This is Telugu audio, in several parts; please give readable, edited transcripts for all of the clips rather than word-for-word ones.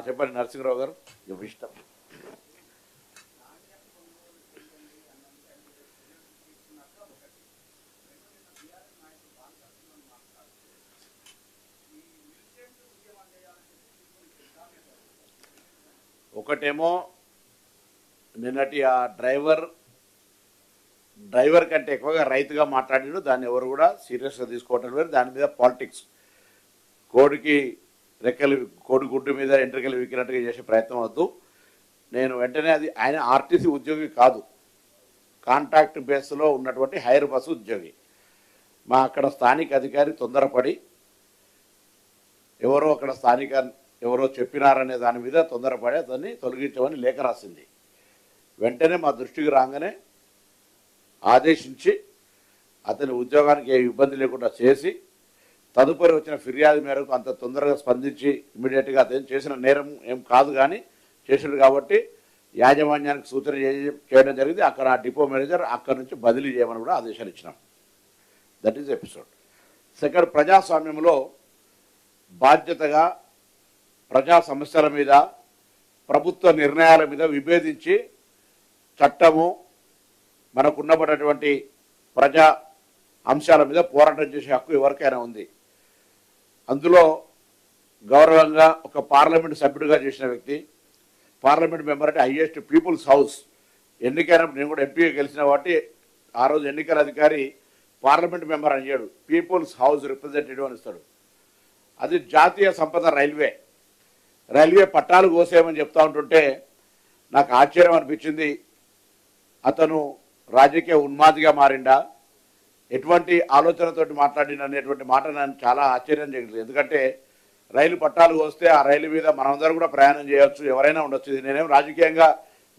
చెప్పండి నరసింహరావు గారు. ఇష్టం ఒకటేమో నిన్నటి ఆ డ్రైవర్ కంటే ఎక్కువగా రైతుగా మాట్లాడాడు. దాన్ని ఎవరు కూడా సీరియస్గా తీసుకోవటం లేదు. దాని మీద పాలిటిక్స్, కోడి గుడ్డు మీద ఎంట్రికలు విక్కినట్టుగా చేసే ప్రయత్నం వద్దు. నేను వెంటనే అది ఆయన ఆర్టీసీ ఉద్యోగి కాదు, కాంట్రాక్ట్ బేస్లో ఉన్నటువంటి హైర్ బస్సు ఉద్యోగి. మా అక్కడ స్థానిక అధికారి తొందరపడి ఎవరో చెప్పినారనే దాని మీద తొందరపడి అతన్ని తొలగించమని లేఖ రాసింది. వెంటనే మా దృష్టికి రాగానే ఆదేశించి అతని ఉద్యోగానికి ఏ ఇబ్బంది లేకుండా చేసి తదుపరి వచ్చిన ఫిర్యాదు మేరకు అంత తొందరగా స్పందించి ఇమీడియట్గా అతను చేసిన నేరం ఏం కాదు కానీ చేసాడు కాబట్టి యాజమాన్యానికి సూచన చేయడం జరిగింది. అక్కడ ఆ డిపో మేనేజర్ అక్కడి నుంచి బదిలీ చేయమని కూడా ఆదేశాలు ఇచ్చినాం. That is episode. సెకండ్, ప్రజాస్వామ్యంలో బాధ్యతగా ప్రజా సమస్యల మీద, ప్రభుత్వ నిర్ణయాల మీద విభేదించి చట్టము మనకున్నటువంటి ప్రజా అంశాల మీద పోరాటం చేసే హక్కు ఎవరికైనా ఉంది. అందులో గౌరవంగా ఒక పార్లమెంట్ సభ్యుడిగా చేసిన వ్యక్తి, పార్లమెంట్ మెంబర్ అంటే హైయెస్ట్ పీపుల్స్ హౌస్ ఎన్నికైన, నేను కూడా ఎంపీగా గెలిచిన వాటి ఆ రోజు ఎన్నికల అధికారి పార్లమెంట్ మెంబర్ అని చేయడు, పీపుల్స్ హౌస్ రిప్రజెంటేటివ్ అని ఇస్తాడు. అది జాతీయ సంపద రైల్వే పట్టాలు కోసేయమని చెప్తా ఉంటుంటే నాకు ఆశ్చర్యం అనిపించింది. అతను రాజకీయ ఉన్మాదిగా మారిండా, ఎటువంటి ఆలోచనతోటి మాట్లాడిన అనేటువంటి మాట నన్ను చాలా ఆశ్చర్యం జరిగింది. ఎందుకంటే రైలు పట్టాలు కోస్తే ఆ రైలు మీద మనందరం కూడా ప్రయాణం చేయొచ్చు, ఎవరైనా ఉండొచ్చు. ఇది నేనేం రాజకీయంగా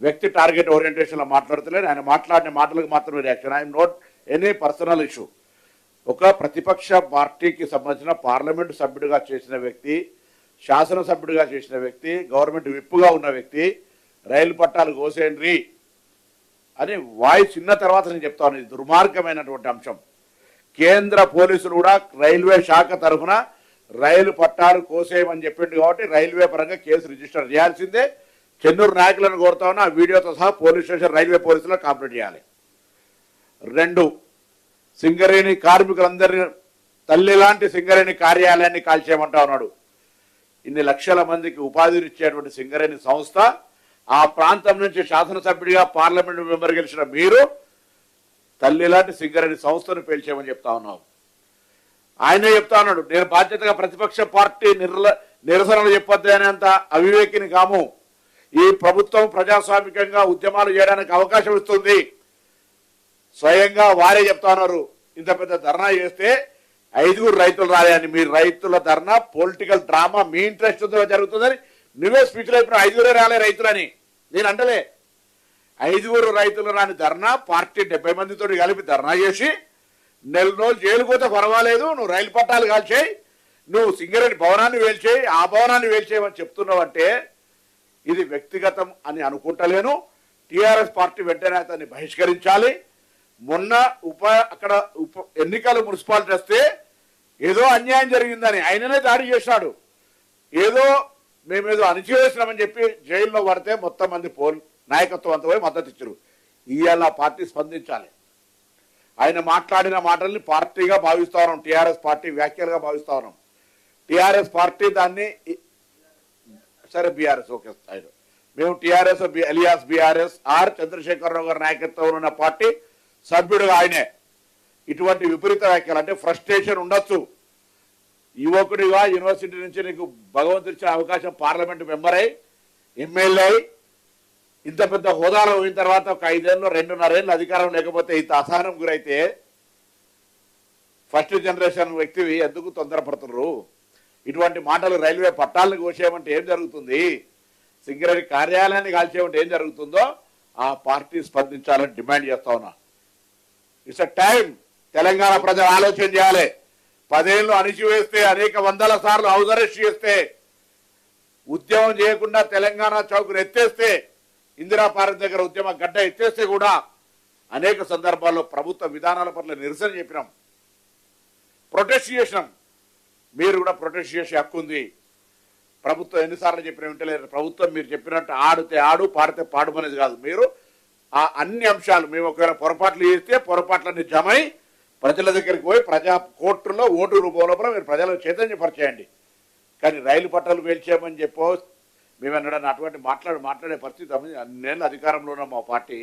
వ్యక్తి టార్గెట్ ఓరియంటేషన్లో మాట్లాడుతలేను. ఆయన మాట్లాడిన మాటలకు మాత్రమే reaction. I'm not any personal issue. ఒక ప్రతిపక్ష పార్టీకి సంబంధించిన పార్లమెంటు సభ్యుడిగా చేసిన వ్యక్తి, శాసనసభ్యుడిగా చేసిన వ్యక్తి, గవర్నమెంట్ విప్పుగా ఉన్న వ్యక్తి రైలు పట్టాలు కోసేయండి అని వాయిస్ చిన్న తర్వాత నేను చెప్తాను. ఇది దుర్మార్గమైనటువంటి అంశం. కేంద్ర పోలీసులు కూడా రైల్వే శాఖ తరఫున రైలు పట్టాలు కోసేయమని చెప్పిండు కాబట్టి రైల్వే పరంగా కేసు రిజిస్టర్ చేయాల్సిందే. చెన్నూరు నాయకులను కోరుతా ఉన్నా ఆ వీడియోతో సహా పోలీస్ స్టేషన్ రైల్వే పోలీసులో కంప్లైంట్ చేయాలి. 2, సింగరేణి కార్మికులందరినీ తల్లి లాంటి సింగరేణి కార్యాలయాన్ని కాల్చేయమంటా ఉన్నాడు. ఇన్ని లక్షల మందికి ఉపాధినిచ్చేటువంటి సింగరేణి సంస్థ, ఆ ప్రాంతం నుంచి శాసనసభ్యుడిగా పార్లమెంటు మెంబర్ గెలిచిన మీరు తల్లి లాంటి సింగరేణి సంస్థను పేల్చేయమని చెప్తా ఉన్నావు. ఆయనే చెప్తా ఉన్నాడు, నేను బాధ్యతగా ప్రతిపక్ష పార్టీ నిరసనలు చెప్పొద్దు అనేంత అవివేకిని కాము. ఈ ప్రభుత్వం ప్రజాస్వామికంగా ఉద్యమాలు చేయడానికి అవకాశం ఇస్తుంది. స్వయంగా వారే చెప్తా ఉన్నారు, ఇంత పెద్ద ధర్నా చేస్తే 5 రైతులు రాలేని, మీ రైతుల ధర్నా పొలిటికల్ డ్రామా మీ ఇంట్రెస్ట్ జరుగుతుందని నువ్వే స్పీచ్లో చెప్పిన 5 రాలే రైతులని. నేను అంటలే, 5 రైతులు రాని ధర్నా పార్టీ 70 మందితో కలిపి ధర్నా చేసి నెల రోజులు జైలు పోతే పర్వాలేదు, నువ్వు రైలు పట్టాలు కాల్చేయి, నువ్వు సింగరేణి భవనాన్ని వేల్చేయి, ఆ భవనాన్ని వేల్చేయమని చెప్తున్నావు అంటే ఇది వ్యక్తిగతం అని అనుకుంటలేను. టీఆర్ఎస్ పార్టీ వెంటనే అతన్ని బహిష్కరించాలి. మొన్న అక్కడ ఎన్నికలు మున్సిపాలిటీ వస్తే ఏదో అన్యాయం జరిగిందని ఆయననే దాడి చేశాడు. మేమేదో అణిచివేసినామని చెప్పి జైల్లో పడితే మొత్తం మంది నాయకత్వం అంతా పోయి మద్దతు ఇచ్చారు. ఇవాళ పార్టీ స్పందించాలి. ఆయన మాట్లాడిన మాటల్ని పార్టీగా భావిస్తా ఉన్నాం, టీఆర్ఎస్ పార్టీ వ్యాఖ్యలుగా భావిస్తా ఉన్నాం. టీఆర్ఎస్ పార్టీ దాన్ని సరే బీఆర్ఎస్ ఓకే స్థాయిలో మేము టీఆర్ఎస్ ఎలియాస్ బీఆర్ఎస్ చంద్రశేఖరరావు గారి నాయకత్వంలో ఉన్న పార్టీ సభ్యుడుగా ఆయనే ఇటువంటి విపరీత వ్యాఖ్యలు అంటే ఫ్రస్ట్రేషన్ ఉండొచ్చు. యువకుడిగా యూనివర్సిటీ నుంచి నీకు భగవంతుడు ఇచ్చిన అవకాశం, పార్లమెంట్ మెంబర్ అయి ఎమ్మెల్యే అయి ఇంత పెద్ద హోదాలో పోయిన తర్వాత ఒక 5 ఏళ్ళు 2.5 ఏళ్ళు అధికారం లేకపోతే ఇంత అసహనం గురైతే ఫస్ట్ జనరేషన్ వ్యక్తివి ఎందుకు తొందరపడుతున్నారు? ఇటువంటి మాటలు రైల్వే పట్టాలను కోసేయమంటే ఏం జరుగుతుంది, సింగరేణి కార్యాలయాన్ని కాల్చేయమంటే ఏం జరుగుతుందో ఆ పార్టీ స్పందించాలని డిమాండ్ చేస్తా ఉన్నా. It's a time. తెలంగాణ ప్రజలు ఆలోచన చేయాలి. 10 ఏళ్ళు అణిచివేస్తే, అనేక వందల సార్లు హౌస్ అరెస్ట్ చేస్తే, ఉద్యమం చేయకుండా తెలంగాణ చౌకును ఎత్తేస్తే, ఇందిరా పార్క్ దగ్గర ఉద్యమ గడ్డ ఎత్తేస్తే కూడా అనేక సందర్భాల్లో ప్రభుత్వ విధానాల పట్ల నిరసన చెప్పినాం, ప్రొటెస్ట్ చేసినాం. మీరు కూడా ప్రొటెస్ట్ చేసే హక్కు ఉంది. ప్రభుత్వం ఎన్నిసార్లు చెప్పిన వింటలేదు. ప్రభుత్వం మీరు చెప్పినట్టు ఆడితే ఆడు పాడితే పాడుమనేది కాదు. మీరు ఆ అన్ని అంశాలు మేము ఒకవేళ పొరపాట్లు చేస్తే పొరపాట్లన్నీ జమై ప్రజల దగ్గరికి పోయి ప్రజా కోర్టులో ఓటు రూపంలో మీరు ప్రజలకు చైతన్యపరిచేయండి. కానీ రైలు పట్టాలు పేల్చేయమని చెప్పో మేము అన్నాడని అటువంటి మాట్లాడే పరిస్థితి అన్నేళ్ళు అధికారంలో ఉన్నాం. మా పార్టీ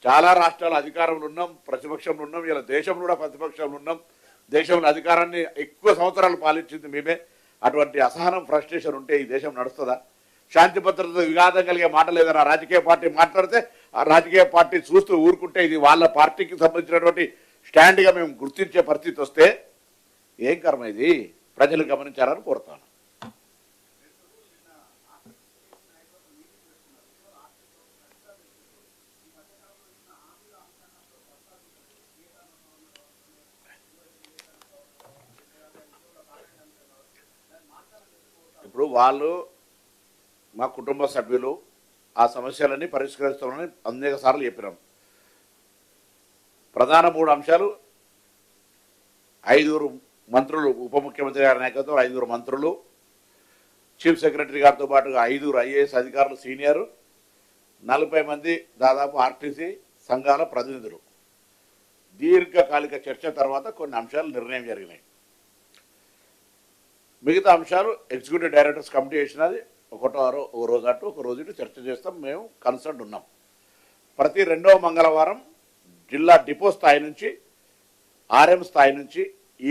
చాలా రాష్ట్రాలు అధికారంలో ఉన్నాం, ప్రతిపక్షంలో ఉన్నాం. ఇలా దేశంలో కూడా ప్రతిపక్షంలో ఉన్నాం. దేశంలో అధికారాన్ని ఎక్కువ సంవత్సరాలు పాలించింది మేమే. అటువంటి అసహనం ఫ్రస్ట్రేషన్ ఉంటే ఈ దేశం నడుస్తుందా? శాంతి భద్రత విఘాతం కలిగే మాటలు ఏదైనా రాజకీయ పార్టీ మాట్లాడితే ఆ రాజకీయ పార్టీ చూస్తూ ఊరుకుంటే ఇది వాళ్ళ పార్టీకి సంబంధించినటువంటి స్టాండ్గా మేము గుర్తించే పరిస్థితి వస్తే ఏం కర్మ ఇది? ప్రజలు గమనించాలని కోరుతాను. ఇప్పుడు వాళ్ళు మా కుటుంబ సభ్యులు ఆ సమస్యలన్నీ పరిష్కరిస్తామని అనేక సార్లు చెప్పినాం. ప్రధాన 3 అంశాలు 5 మంత్రులు, ఉప ముఖ్యమంత్రి గారి నాయకత్వం 5 మంత్రులు, చీఫ్ సెక్రటరీ గారితో పాటుగా 5 IAS అధికారులు సీనియర్, 40 మంది దాదాపు ఆర్టీసీ సంఘాల ప్రతినిధులు. దీర్ఘకాలిక చర్చ తర్వాత కొన్ని అంశాలు నిర్ణయం జరిగినాయి. మిగతా అంశాలు ఎగ్జిక్యూటివ్ డైరెక్టర్స్ కమిటీ వేసినది ఒక రోజు అటు ఒక రోజు ఇటు చర్చ చేస్తాం. మేము కన్సర్న్ ఉన్నాం. ప్రతి 2వ మంగళవారం జిల్లా డిపో స్థాయి నుంచి, RM స్థాయి నుంచి,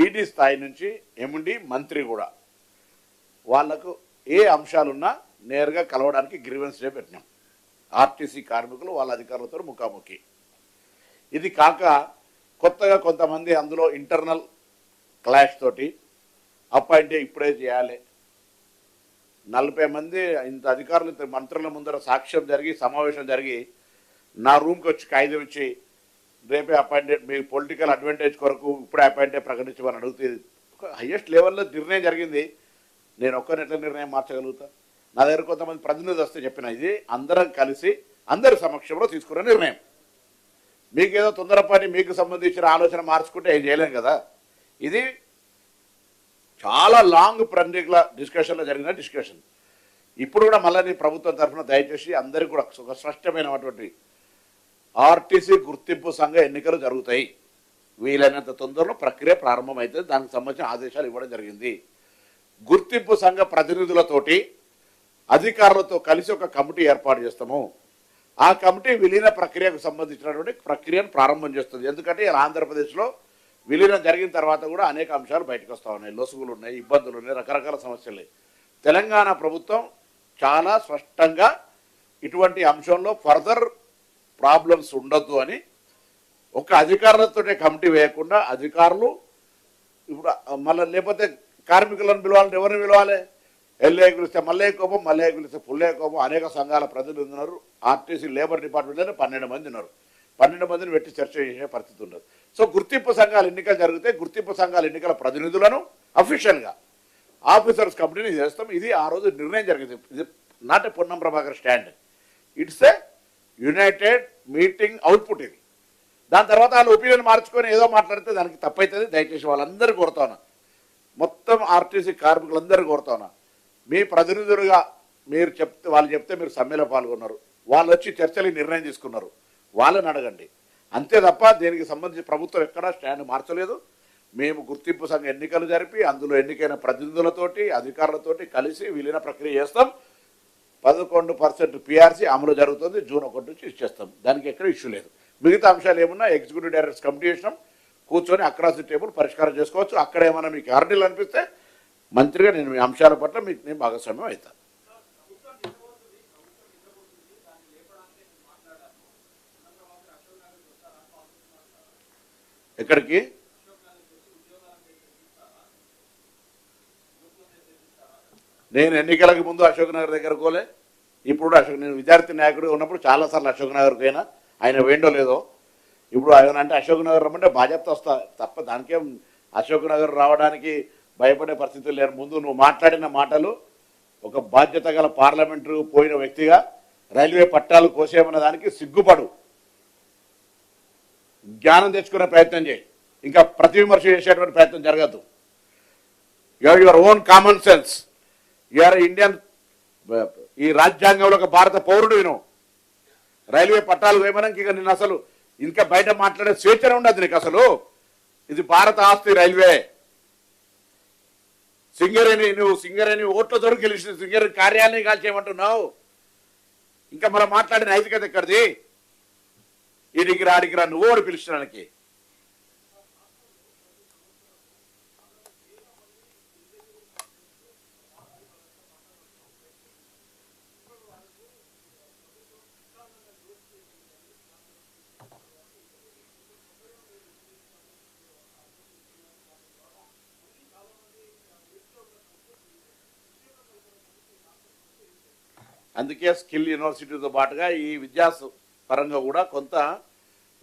ED స్థాయి నుంచి, MD మంత్రి కూడా వాళ్లకు ఏ అంశాలున్నా నేరుగా కలవడానికి గ్రీవెన్స్ డే పెట్టినాం. ఆర్టీసీ కార్మికులు వాళ్ళ అధికారులతో ముఖాముఖి. ఇది కాక కొత్తగా కొంతమంది అందులో ఇంటర్నల్ క్లాష్ తోటి అపాయింట్ ఇప్పుడే చేయాలి. 40 మంది ఇంత అధికారులు మంత్రుల ముందర సాక్ష్యం జరిగి సమావేశం జరిగి నా రూమ్కి వచ్చి కాగితం ఇచ్చి రేపే అపాయింటెడ్ మీ పొలిటికల్ అడ్వాంటేజ్ కొరకు ఇప్పుడే అపాయింటెడ్ ప్రకటించమని అడుగుతుంది. హయ్యెస్ట్ లెవెల్లో నిర్ణయం జరిగింది. నేను ఒక్కరిని ఎట్లా నిర్ణయం మార్చగలుగుతా? నా దగ్గర కొంతమంది ప్రతినిధులు వస్తే చెప్పిన ఇది అందరం కలిసి అందరి సమక్షంలో తీసుకున్న నిర్ణయం. మీకేదో తొందరపాటి మీకు సంబంధించిన ఆలోచన మార్చుకుంటే ఏం చేయలేం కదా. ఇది చాలా లాంగ్ ప్రణాళికల డిస్కషన్లో జరిగిన డిస్కషన్. ఇప్పుడు కూడా మళ్ళీ ప్రభుత్వం తరఫున దయచేసి అందరికీ కూడా ఒక స్పష్టమైనటువంటి ఆర్టీసీ గుర్తింపు సంఘ ఎన్నికలు జరుగుతాయి. వీలైనంత తొందరలో ప్రక్రియ ప్రారంభమవుతుంది. దానికి సంబంధించిన ఆదేశాలు ఇవ్వడం జరిగింది. గుర్తింపు సంఘ ప్రతినిధులతోటి అధికారులతో కలిసి ఒక కమిటీ ఏర్పాటు చేస్తాము. ఆ కమిటీ విలీన ప్రక్రియకు సంబంధించినటువంటి ప్రక్రియను ప్రారంభం చేస్తుంది. ఎందుకంటే ఆంధ్రప్రదేశ్లో విలీనం జరిగిన తర్వాత కూడా అనేక అంశాలు బయటకు వస్తూ ఉన్నాయి. లొసుగులు ఉన్నాయి, ఇబ్బందులు ఉన్నాయి, రకరకాల సమస్యలు. తెలంగాణ ప్రభుత్వం చాలా స్పష్టంగా ఇటువంటి అంశంలో ఫర్దర్ ప్రాబ్లమ్స్ ఉండొద్దు అని ఒక అధికారులతోటే కమిటీ వేయకుండా అధికారులు ఇప్పుడు మళ్ళీ లేకపోతే కార్మికులను పిలవాలంటే ఎవరిని పిలవాలి? ఎల్ఏ పిలిస్తే మళ్ళీ కోపం, మళ్ళీ పిలిస్తే పుల్లే కోపం. అనేక సంఘాల ప్రతినిధులు ఉన్నారు. ఆర్టీసీ లేబర్ డిపార్ట్మెంట్లోనే 12 మంది ఉన్నారు. 12 మందిని పెట్టి చర్చ చేసే పరిస్థితి ఉండదు. సో గుర్తింపు సంఘాల ఎన్నికలు జరిగితే గుర్తింపు సంఘాల ఎన్నికల ప్రతినిధులను అఫీషియల్గా ఆఫీసర్స్ కమిటీని చేస్తాం. ఇది ఆ రోజు నిర్ణయం జరిగింది. ఇది not a Ponnam Prabhakar stand, it's a United meeting output. ఇది దాని తర్వాత వాళ్ళు ఒపీనియన్ మార్చుకొని ఏదో మాట్లాడితే దానికి తప్పైతుంది. దయచేసి వాళ్ళందరూ కోరుతా ఉన్నా, మొత్తం ఆర్టీసీ కార్మికులందరూ కోరుతా ఉన్నా, మీ ప్రతినిధులుగా మీరు చెప్తే వాళ్ళు చెప్తే మీరు సమ్మెలో పాల్గొన్నారు, వాళ్ళు వచ్చి చర్చలు నిర్ణయం తీసుకున్నారు, వాళ్ళని అడగండి. అంతే తప్ప దీనికి సంబంధించి ప్రభుత్వం ఎక్కడా స్టాండ్ మార్చలేదు. మేము గుర్తింపు సంఘ ఎన్నికలు జరిపి అందులో ఎన్నికైన ప్రతినిధులతోటి అధికారులతోటి కలిసి విలీన ప్రక్రియ చేస్తాం. 11% PRC అమలు జరుగుతుంది. జూన్ 1 నుంచి ఇచ్చేస్తాం. దానికి ఎక్కడ ఇష్యూ లేదు. మిగతా అంశాలు ఏమున్నా ఎగ్జిక్యూటివ్ డైరెక్టర్స్ కమిటీ చేసినాం. కూర్చొని అక్రాస్ ది టేబుల్ పరిష్కారం చేసుకోవచ్చు. అక్కడ ఏమైనా మీకు ఆర్డీలు అనిపిస్తే మంత్రిగా నేను మీ అంశాల పట్ల మీకు నేను భాగస్వామ్యం అవుతాను. ఎక్కడికి? నేను ఎన్నికలకు ముందు అశోక్ నగర్ దగ్గర పోలే. ఇప్పుడు నేను విద్యార్థి నాయకుడు ఉన్నప్పుడు చాలాసార్లు అశోక్ నగర్కి అయినా ఆయన వేండో లేదో. ఇప్పుడు ఆయన అంటే అశోక్ నగర్ రమ్మంటే బాధ్యత వస్తా తప్ప దానికేం అశోక్ నగర్ రావడానికి భయపడే పరిస్థితులు లేరు. ముందు నువ్వు మాట్లాడిన మాటలు ఒక బాధ్యత గల పార్లమెంటు పోయిన వ్యక్తిగా రైల్వే పట్టాలు కోసేమన్న దానికి సిగ్గుపడు, జ్ఞానం తెచ్చుకునే ప్రయత్నం చేయి. ఇంకా ప్రతి విమర్శ చేసేటువంటి ప్రయత్నం జరగద్దు. You have your own common sense. You are Indian, ఈ రాజ్యాంగంలో ఒక భారత పౌరుడు విను. రైల్వే పట్టాలు వేయమనకి ఇక నేను అసలు ఇంకా బయట మాట్లాడే స్వేచ్ఛనే ఉండదు నీకు. అసలు ఇది భారత ఆస్తి రైల్వే. సింగరేణి ఓట్లతో గెలిచిన సింగరేణి కార్యాలయం కాల్చేయమంటున్నావు. ఇంకా మనం మాట్లాడిన నైతికత ఎక్కడిది? ఈడికిరా ఆడికిరా నువ్వు ఓడి పిలిచడానికి. అందుకే స్కిల్ యూనివర్సిటీతో పాటుగా ఈ విద్యా పరంగా కూడా కొంత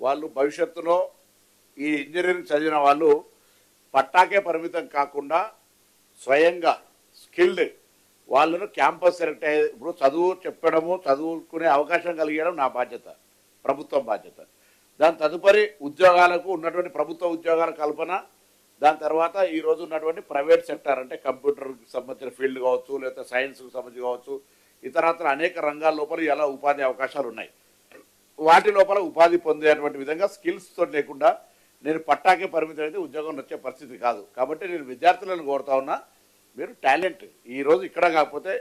వాళ్ళు భవిష్యత్తులో ఈ ఇంజనీరింగ్ చదివిన వాళ్ళు పట్టాకే పరిమితం కాకుండా స్వయంగా స్కిల్డ్ వాళ్ళను క్యాంపస్ సెలెక్ట్ అయ్యే, ఇప్పుడు చదువు చెప్పడము, చదువుకునే అవకాశం కలిగడం నా బాధ్యత, ప్రభుత్వం బాధ్యత. దాని తదుపరి ఉద్యోగాలకు ఉన్నటువంటి ప్రభుత్వ ఉద్యోగాల కల్పన, దాని తర్వాత ఈరోజు ఉన్నటువంటి ప్రైవేట్ సెక్టర్ అంటే కంప్యూటర్కి సంబంధించిన ఫీల్డ్ కావచ్చు, లేకపోతే సైన్స్కి సంబంధించి కావచ్చు, ఇతరత్ర అనేక రంగాల లోపల ఎలా ఉపాధి అవకాశాలు ఉన్నాయి. వాటి లోపల ఉపాధి పొందేటువంటి విధంగా స్కిల్స్తో లేకుండా నేను పట్టాకే పరిమితం అయితే ఉద్యోగం వచ్చే పరిస్థితి కాదు. కాబట్టి నేను విద్యార్థులను కోరుతా ఉన్నా, మీరు టాలెంట్ ఈరోజు ఇక్కడ కాకపోతే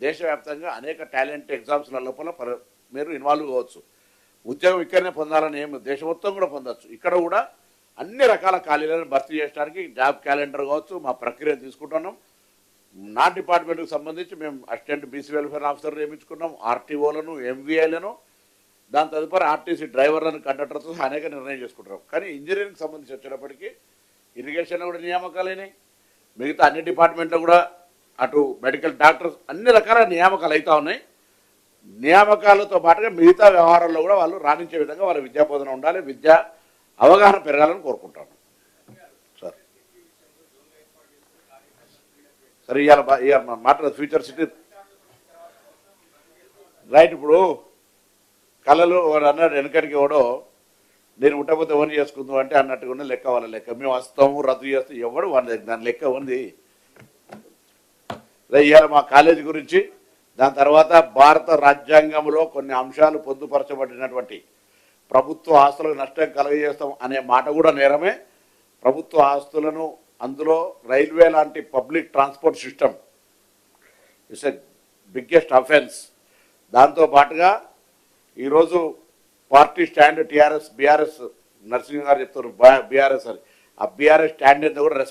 దేశవ్యాప్తంగా అనేక టాలెంట్ ఎగ్జామ్స్ల లోపల మీరు ఇన్వాల్వ్ కావచ్చు. ఉద్యోగం ఇక్కడనే పొందాలని ఏమి, దేశం మొత్తం కూడా పొందవచ్చు. ఇక్కడ కూడా అన్ని రకాల ఖాళీలను భర్తీ చేయడానికి జాబ్ క్యాలెండర్ కావచ్చు మా ప్రక్రియ తీసుకుంటున్నాం. నా డిపార్ట్మెంట్కి సంబంధించి మేము అసిస్టెంట్ బీసీ వెల్ఫేర్ ఆఫీసర్ నియమించుకున్నాం, ఆర్టీఓలను, ఎంవీఐలను, దాని తదుపరి ఆర్టీసీ డ్రైవర్లను, కండక్టర్తో అనేక నిర్ణయం చేసుకుంటున్నాం. కానీ ఇంజనీరింగ్ సంబంధించి వచ్చేటప్పటికి ఇరిగేషన్లో కూడా నియామకాలైనాయి, మిగతా అన్ని డిపార్ట్మెంట్లో కూడా అటు మెడికల్ డాక్టర్స్ అన్ని రకాల నియామకాలు అవుతా ఉన్నాయి. నియామకాలతో పాటుగా మిగతా వ్యవహారాల్లో కూడా వాళ్ళు రాణించే విధంగా వాళ్ళ విద్యా బోధన ఉండాలి, విద్యా అవగాహన పెరగాలని కోరుకుంటాను. సరే ఇవాళ మాట్లాడదు ఫ్యూచర్ సిటీ రైట్. ఇప్పుడు కళలు వాడు అన్నాడు వెనకడికి ఎవడో, నేను ఉండకపోతే ఎవరిని చేసుకుందాం అంటే అన్నట్టుగా ఉన్న లెక్క వాళ్ళ లెక్క. మేము వస్తాము రద్దు చేస్తాం, ఎవడు వాళ్ళ దాని లెక్క ఉంది. ఇవాళ మా కాలేజీ గురించి, దాని తర్వాత భారత రాజ్యాంగంలో కొన్ని అంశాలు పొందుపరచబడినటువంటి ప్రభుత్వ ఆస్తులకు నష్టం కలుగజేస్తాం అనే మాట కూడా నేరమే. ప్రభుత్వ ఆస్తులను, అందులో రైల్వే లాంటి public transport system it's a biggest offence. దాంతో పాటుగా ఈరోజు party stand TRS, BRS, Narasimha గారు చెప్తారు బీఆర్ఎస్ అని, ఆ బీఆర్ఎస్ స్టాండ్ కూడా